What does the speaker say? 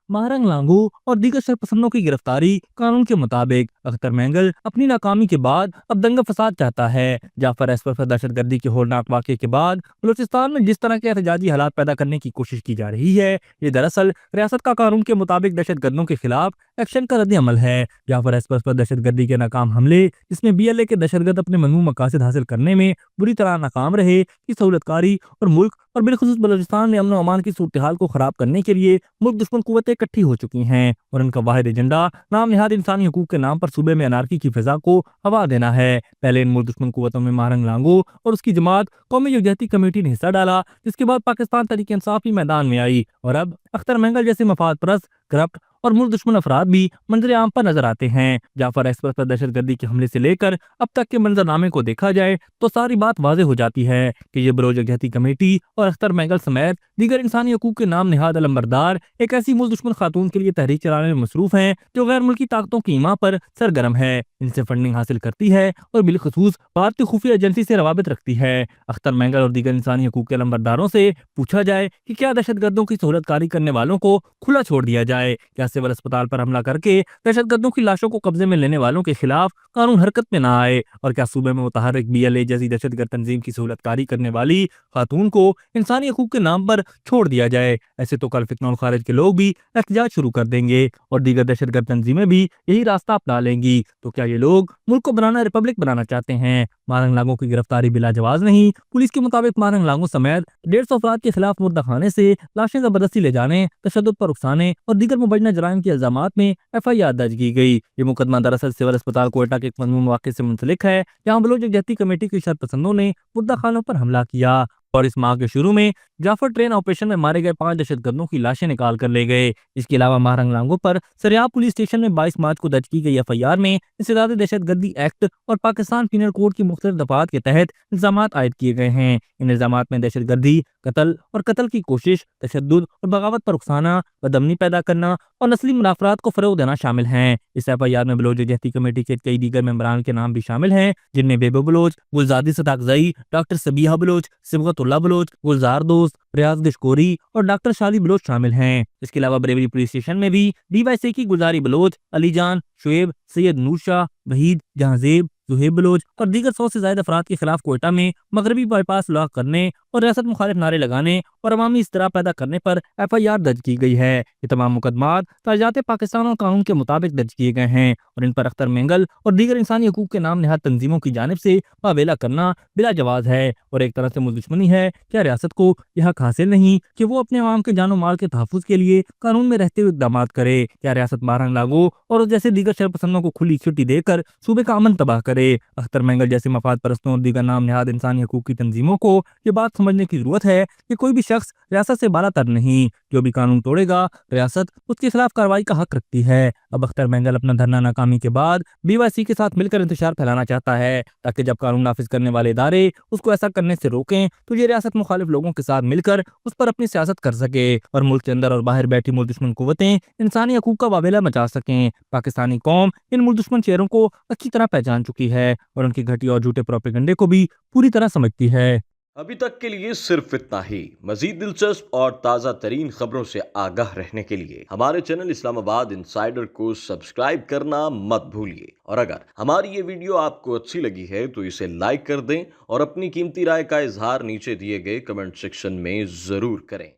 महरंग लांगू और दीगर शरपसंदों की गिरफ्तारी। कानून के मुताबिक अख्तर मेंगल अपनी नाकामी के बाद अब दंगा फसाद चाहता है। जाफर एसपर पर दहशतगर्दी के होलनाक वाक़े के बाद बलूचिस्तान में जिस तरह के एहतजाजी हालात पैदा करने की कोशिश की जा रही है, ये दरअसल रियासत का कानून के मुताबिक दहशतगर्दों के खिलाफ एक्शन का रद्द अमल है। जाफर एसपर पर दहशतगर्दी के नाकाम हमले, जिसमें बीएलए के दहशतगर्द अपने मजमूम मकासद हासिल करने में बुरी तरह नाकाम रहे, की सहूलतकारी और मुल्क और बिलखुसूस बलूचिस्तान में अमन और अमान की सूरत हाल को खराब करने के लिए मुल्क दुश्मन कुव्वतें इकट्ठी हो चुकी हैं और उनका वाहिद एजेंडा नाम निहाद इंसानी हकूक के नाम पर सूबे में अनारकी की फिजा को हवा देना है। पहले इन मुल्क दुश्मन कुव्वतों में महरंग लांगो और उसकी जमात कौमी यकजहती कमेटी ने हिस्सा डाला, जिसके बाद पाकिस्तान तहरीक इंसाफ भी मैदान में आई और अब अख्तर मेंगल जैसे मफाद परस्त, करप्ट और मुल्क दुश्मन अफराद भी मंजर आम पर नजर आते हैं। जाफर एक्सप्रेस पर दहशतगर्दी के हमले से लेकर अब तक के मंजरनामे को देखा जाए तो सारी बात वाज़ेह हो जाती है कि ये बलोच यकजहती कमेटी और अख्तर मेंगल समेत दीगर इंसानी हकूक के नाम निहाद अलंबरदार एक ऐसी मुल्क दुश्मन खातून के लिए तहरीक चलाने में मसरूफ हैं जो गैर मुल्की ताकतों की ईमा पर सरगर्म है, इनसे फंडिंग हासिल करती है और बिलखसूस भारतीय खुफिया एजेंसी से रवाबित रखती है। अख्तर मेंगल और दीगर इंसानी हकूक के अलंबरदारों से पूछा जाए कि क्या दहशतगर्दों की सहूलतकारी करने वालों को खुला छोड़ दिया जाए, क्या सिविल अस्पताल पर हमला करके दहशतगर्दों की लाशों को कब्जे में लेने वालों के खिलाफ कानून हरकत में न आए, और क्या सूबे में मुतहर्रिक बीएलए जैसी दहशतगर्द तंजीम की सहूलतकारी करने वाली खातून को इंसानी हकूक के नाम पर छोड़ दिया जाए। ऐसे तो कल फितना और खारिज के लोग भी एहतजाज शुरू कर देंगे और दीगर दहशतगर्द तंजीमें भी यही रास्ता अपना लेंगी। तो क्या ये लोग मुल्क को बनाना रिपब्लिक बनाना चाहते हैं? महरंग लांगो की गिरफ्तारी बिला जवाज नहीं। पुलिस के मुताबिक महरंग लांगो समेत 150 अफराद के खिलाफ मुर्दा खाने से लाशें जबरदस्ती ले जाने, तशद्दुद पर उकसाने और दीगर मुबैना जराइम के इल्जामात में एफआईआर दर्ज की गई। ये मुकदमा दरअसल सिविल अस्पताल कोयटा के एक मजमूम वाक़े से मुंसलिक है, जहाँ बलोच यकजहती कमेटी के शरपसंदों ने मुर्दा खानों पर हमला किया और इस माह के शुरू में जाफर ट्रेन ऑपरेशन में मारे गए 5 दहशतगर्दों की लाशें निकाल कर ले गए। इसके अलावा महरंग लांगो पर सरियाब पुलिस स्टेशन में 22 मार्च को दर्ज की गई एफआईआर में इंसदाद दहशतगर्दी एक्ट और पाकिस्तान पीनल कोड की मुख्तलिफ दफात के तहत इल्जामात आयद किए गए हैं। इन इल्जामात में दहशतगर्दी, कत्ल और कत्ल की कोशिश, तशद्दुद और बगावत पर उकसाना, बदअमनी पैदा करना और नस्ली मुनाफरात को फरोग देना शामिल हैं। इस एफआईआर में बलोच यकजहती कमेटी के कई दीगर मेंबरान के नाम भी शामिल हैं, जिनमें बेबो बलोच, गुलजादी सदाकजई, डॉक्टर सबीहा बलोच, सिबगतुल्लाह बलोच, गुलजार दोस्त, रियाज दिशकोरी और डॉक्टर शाली बलोच शामिल हैं। इसके अलावा बरेली पुलिस स्टेशन में भी डीवाईसी की गुलजारी बलोच, अलीजान, शुएब, सैयद नूर शाह, वहीद, जहांजेब, जुहेब बलोच और दीगर 100 से ज्यादा अफराद के खिलाफ कोयटा में मगरबी बाईपास लॉक करने और रियासत मुखालिफ नारे लगाने और अवामी इस्तरा पैदा करने पर एफआईआर दर्ज की गई है। ये तमाम मुकदमात ताजात पाकिस्तान और कानून के मुताबिक दर्ज किए गए हैं और इन पर अख्तर मेंगल और दीगर इंसानी हकूक के नाम निहाद तंजीमों की जानिब से वावेला करना बिला जवाज है और एक तरह से मुल्क दुश्मनी है। क्या रियासत को यह हक हासिल नहीं कि वो अपने अवाम के जानो माल के तहफ़्फ़ुज़ के लिए कानून में रहते हुए इक़दाम करे? क्या रियासत महरंग लांगो और उस जैसे दीगर शरपसंदों को खुली छुट्टी देकर सूबे का अमन तबाह करे? अख्तर मेंगल जैसे मफाद परस्तों और दीगर नाम निहाद इंसानी हकूक की तंजीमों को ये बात समझने की जरूरत है कि कोई भी शख्स रियासत से बालातर नहीं। जो भी कानून तोड़ेगा, रियासत उसके खिलाफ कार्रवाई का हक रखती है। अब अख्तर मेंगल अपना धरना नाकामी के बाद बीवाईसी के साथ मिलकर इंतशार फैलाना चाहता है, ताकि जब कानून नाफिज करने वाले इदारे उसको ऐसा करने से रोकें तो ये रियासत मुखालिफ लोगों के साथ मिलकर उस पर अपनी सियासत कर सके और मुल्क के अंदर और बाहर बैठी मुल्क दुश्मन कुव्वतें इंसानी हकूक का वावेला मचा सकें। पाकिस्तानी कौम इन मुल्क दुश्मन चेहरों को अच्छी तरह पहचान चुकी है और उनकी घटिया और झूठे प्रोपेगेंडे को भी पूरी तरह समझती है। अभी तक के लिए सिर्फ इतना ही। मजीद दिलचस्प और ताज़ा तरीन खबरों से आगाह रहने के लिए हमारे चैनल इस्लामाबाद इंसाइडर को सब्सक्राइब करना मत भूलिए। और अगर हमारी ये वीडियो आपको अच्छी लगी है तो इसे लाइक कर दें और अपनी कीमती राय का इजहार नीचे दिए गए कमेंट सेक्शन में ज़रूर करें।